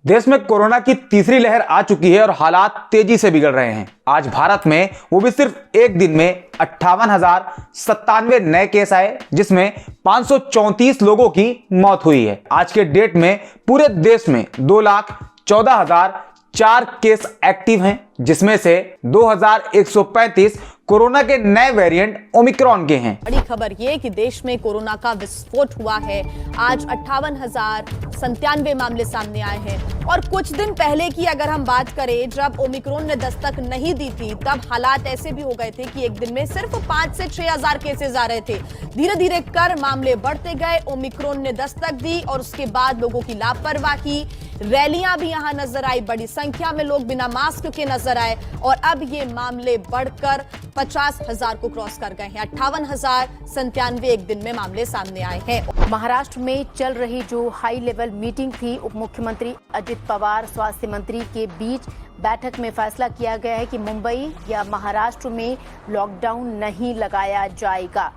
देश में कोरोना की तीसरी लहर आ चुकी है और हालात तेजी से बिगड़ रहे हैं। आज भारत में वो भी सिर्फ एक दिन में 58,097 नए केस आए, जिसमें 534 लोगों की मौत हुई है। आज के डेट में पूरे देश में 2,14,004 केस एक्टिव हैं, जिसमें से 2,135 कोरोना के नए वेरिएंट ओमिक्रॉन के हैं। बड़ी खबर ये कि देश में कोरोना का विस्फोट हुआ है। आज 58,097 मामले सामने आए हैं और कुछ दिन पहले की अगर हम बात करें, जब ओमिक्रॉन ने दस्तक नहीं दी थी, तब हालात ऐसे भी हो गए थे कि एक दिन में सिर्फ 5 से 6,000 केसेस आ रहे थे। धीरे धीरे कर मामले बढ़ते गए, ओमिक्रॉन ने दस्तक दी और उसके बाद लोगों की लापरवाही, रैलियां भी यहां नजर आई, बड़ी संख्या में लोग बिना मास्क के नजर आए और अब ये मामले बढ़कर 50,000 को क्रॉस कर गए हैं। 58,097 एक दिन में मामले सामने आए हैं। महाराष्ट्र में चल रही जो हाई लेवल मीटिंग थी, उप मुख्यमंत्री अजित पवार, स्वास्थ्य मंत्री के बीच बैठक में फैसला किया गया है कि मुंबई या महाराष्ट्र में लॉकडाउन नहीं लगाया जाएगा।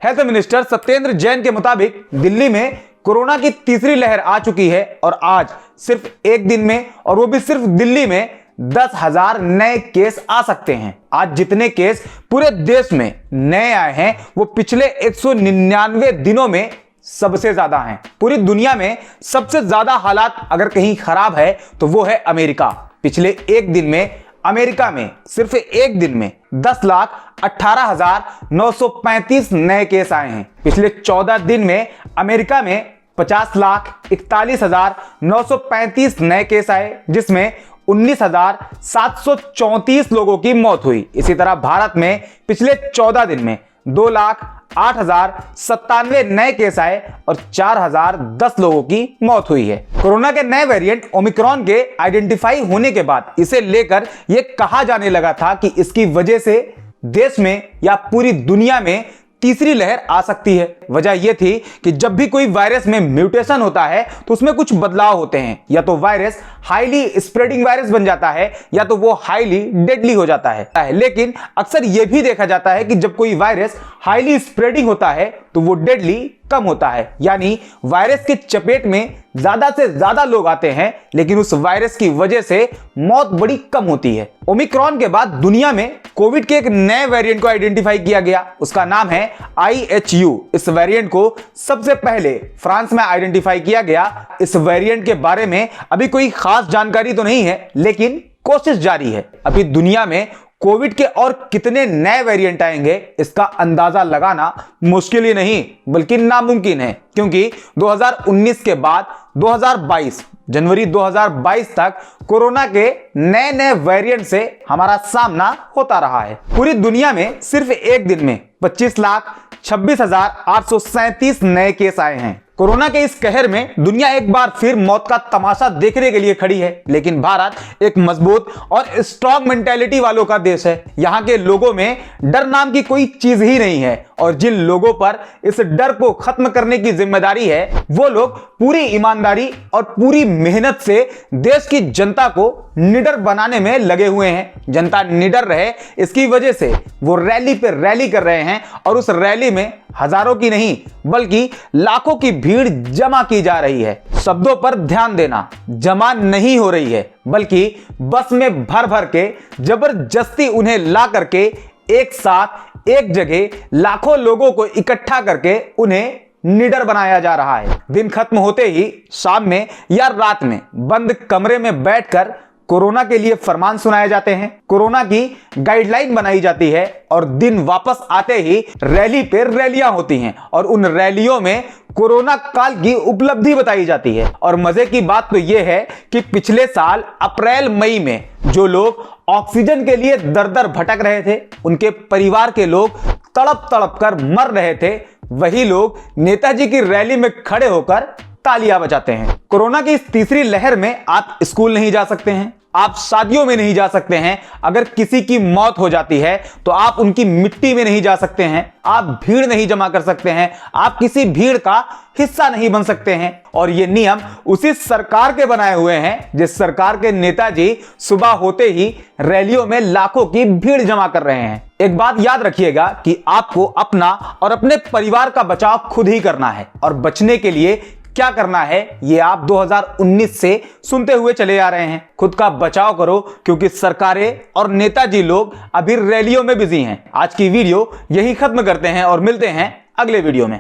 हेल्थ मिनिस्टर सत्येंद्र जैन के मुताबिक दिल्ली में कोरोना की तीसरी लहर आ चुकी है और आज सिर्फ एक दिन में, और वो भी सिर्फ दिल्ली में 10,000 नए केस आ सकते हैं। आज जितने केस पूरे देश में नए आए हैं, वो पिछले 199 दिनों में सबसे ज्यादा हैं। पूरी दुनिया में सबसे ज्यादा हालात अगर कहीं खराब है तो वो है अमेरिका। पिछले एक दिन में अमेरिका में सिर्फ एक दिन में 10,18,935 नए केस आए हैं। पिछले 14 दिन में अमेरिका में 50,41,935 नए केस आए, जिसमें 19,734 लोगों की मौत हुई। इसी तरह भारत में पिछले 14 दिन में 2,08,097 नए केस आए और 4,010 लोगों की मौत हुई है। कोरोना के नए वेरिएंट ओमिक्रॉन के आइडेंटिफाई होने के बाद इसे लेकर यह कहा जाने लगा था कि इसकी वजह से देश में या पूरी दुनिया में तीसरी लहर आ सकती है। वजह यह थी कि जब भी कोई वायरस में म्यूटेशन होता है तो उसमें कुछ बदलाव होते हैं। या तो वायरस हाईली स्प्रेडिंग वायरस बन जाता है या तो वो हाईली डेडली हो जाता है। लेकिन अक्सर यह भी देखा जाता है कि जब कोई वायरस हाईली स्प्रेडिंग होता है तो वो डेडली कम होता है, यानी वायरस के चपेट में ज्यादा से ज्यादा लोग आते हैं, लेकिन उस वायरस की वजह से मौत बड़ी कम होती है। ओमिक्रॉन के बाद दुनिया में कोविड के एक नए वेरिएंट को आइडेंटिफाई किया गया। उसका नाम है IHU। इस वेरिएंट को सबसे पहले फ्रांस में आइडेंटिफाई किया गया। इस वेरिएंट के बारे में अभी कोई खास जानकारी तो नहीं है, लेकिन कोशिश जारी है। अभी दुनिया में कोविड के और कितने नए वेरिएंट आएंगे, इसका अंदाजा लगाना मुश्किल ही नहीं बल्कि नामुमकिन है, क्योंकि 2019 के बाद 2022 जनवरी 2022 तक कोरोना के नए नए वेरिएंट से हमारा सामना होता रहा है। पूरी दुनिया में सिर्फ एक दिन में 25,26,837 नए केस आए हैं। कोरोना के इस कहर में दुनिया एक बार फिर मौत का तमाशा देखने के लिए खड़ी है, लेकिन भारत एक मजबूत और स्ट्रॉन्ग मेंटेलिटी वालों का देश है। यहाँ के लोगों में डर नाम की कोई चीज ही नहीं है और जिन लोगों पर इस डर को खत्म करने की जिम्मेदारी है, वो लोग पूरी ईमानदारी और पूरी मेहनत से देश की जनता को निडर बनाने में लगे हुए हैं। जनता निडर रहे, इसकी वजह से वो रैली पे रैली कर रहे हैं और उस रैली में हजारों की नहीं बल्कि लाखों की भीड़ जमा की जा रही है। शब्दों पर ध्यान देना, जमा नहीं हो रही है, बल्कि बस में भर भर के जबरदस्ती उन्हें ला करके एक साथ एक जगह लाखों लोगों को इकट्ठा करके उन्हें निडर बनाया जा रहा है। दिन खत्म होते ही शाम में या रात में बंद कमरे में बैठकर कोरोना के लिए फरमान सुनाए जाते हैं, कोरोना की गाइडलाइन बनाई जाती है और दिन वापस आते ही रैली पे रैलियां होती हैं और उन रैलियों में कोरोना काल की उपलब्धि बताई जाती है। और मजे की बात तो यह है कि पिछले साल अप्रैल मई में जो लोग ऑक्सीजन के लिए दर दर भटक रहे थे, उनके परिवार के लोग तड़प तड़प कर मर रहे थे, वही लोग नेताजी की रैली में खड़े होकर तालियां बजाते हैं। कोरोना की इस तीसरी लहर में आप स्कूल नहीं जा सकते हैं, आप शादियों में नहीं जा सकते हैं, अगर किसी की मौत हो जाती है तो आप उनकी मिट्टी में नहीं जा सकते हैं, आप भीड़ नहीं जमा कर सकते हैं, आप किसी भीड़ का हिस्सा नहीं बन सकते हैं। और ये नियम उसी सरकार के बनाए हुए हैं जिस सरकार के नेताजी सुबह होते ही रैलियों में लाखों की भीड़ जमा कर रहे हैं। एक बात याद रखिएगा कि आपको अपना और अपने परिवार का बचाव खुद ही करना है, और बचने के लिए क्या करना है ये आप 2019 से सुनते हुए चले आ रहे हैं। खुद का बचाव करो, क्योंकि सरकारें और नेताजी लोग अभी रैलियों में बिजी हैं। आज की वीडियो यही खत्म करते हैं और मिलते हैं अगले वीडियो में।